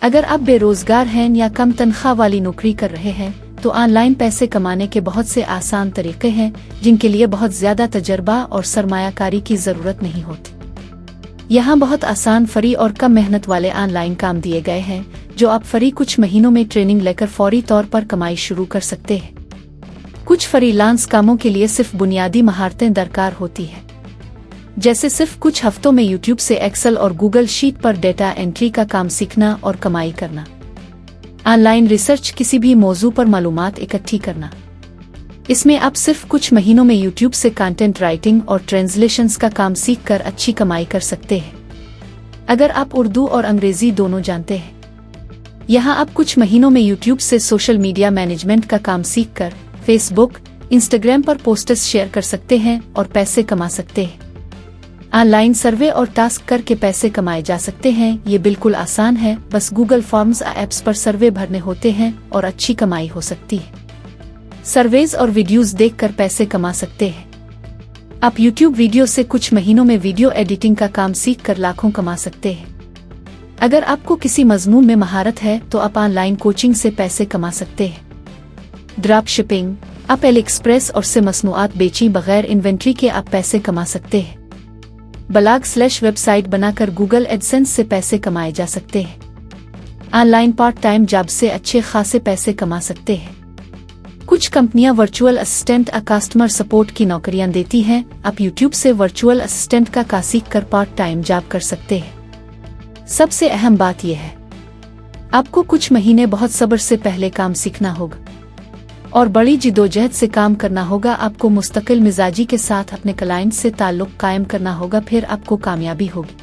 अगर आप बेरोजगार हैं या कम तनख्वाह वाली नौकरी कर रहे हैं तो ऑनलाइन पैसे कमाने के बहुत से आसान तरीके हैं जिनके लिए बहुत ज़्यादा तजर्बा और सरमायाकारी की ज़रूरत नहीं होती। यहाँ बहुत आसान फ्री और कम मेहनत वाले ऑनलाइन काम दिए गए हैं जो आप फ्री कुछ महीनों में ट्रेनिंग लेकर फौरी तौर पर कमाई शुरू कर सकते हैं। कुछ फ्रीलांस कामों के लिए सिर्फ बुनियादी महारतें दरकार होती है, जैसे सिर्फ कुछ हफ्तों में यूट्यूब से एक्सेल और गूगल शीट पर डेटा एंट्री का काम सीखना और कमाई करना। ऑनलाइन रिसर्च, किसी भी मौजू पर मालूमात इकट्ठी करना। इसमें आप सिर्फ कुछ महीनों में यूट्यूब से कंटेंट राइटिंग और ट्रांसलेशंस का काम सीख कर अच्छी कमाई कर सकते हैं। अगर आप उर्दू और अंग्रेजी दोनों जानते हैं, यहाँ आप कुछ महीनों में यूट्यूब से सोशल मीडिया मैनेजमेंट का काम सीख कर फेसबुक, इंस्टाग्राम पर पोस्ट्स शेयर कर सकते हैं और पैसे कमा सकते हैं। ऑनलाइन सर्वे और टास्क करके पैसे कमाए जा सकते हैं। ये बिल्कुल आसान है, बस गूगल फॉर्म्स ऐप्स पर सर्वे भरने होते हैं और अच्छी कमाई हो सकती है। सर्वेज और वीडियोस देखकर पैसे कमा सकते हैं। आप यूट्यूब वीडियो से कुछ महीनों में वीडियो एडिटिंग का काम सीख कर लाखों कमा सकते हैं। अगर आपको किसी मजमून में महारत है तो आप ऑनलाइन कोचिंग से पैसे कमा सकते हैं। ड्रॉप शिपिंग, आप एलिएक्सप्रेस और से मसनूआत बेची बगैर इन्वेंट्री के आप पैसे कमा सकते हैं। ब्लॉग/वेबसाइट बनाकर गूगल एडसेंस से पैसे कमाए जा सकते हैं। ऑनलाइन पार्ट टाइम जॉब से अच्छे खासे पैसे कमा सकते हैं। कुछ कंपनियां वर्चुअल असिस्टेंट या कस्टमर सपोर्ट की नौकरियां देती हैं। आप यूट्यूब से वर्चुअल असिस्टेंट का काम सीख कर पार्ट टाइम जॉब कर सकते हैं। सबसे अहम बात यह है, आपको कुछ महीने बहुत सब्र से पहले काम सीखना होगा और बड़ी जिद्दोजहद से काम करना होगा। आपको मुस्तकिल मिजाजी के साथ अपने क्लाइंट से ताल्लुक कायम करना होगा, फिर आपको कामयाबी होगी।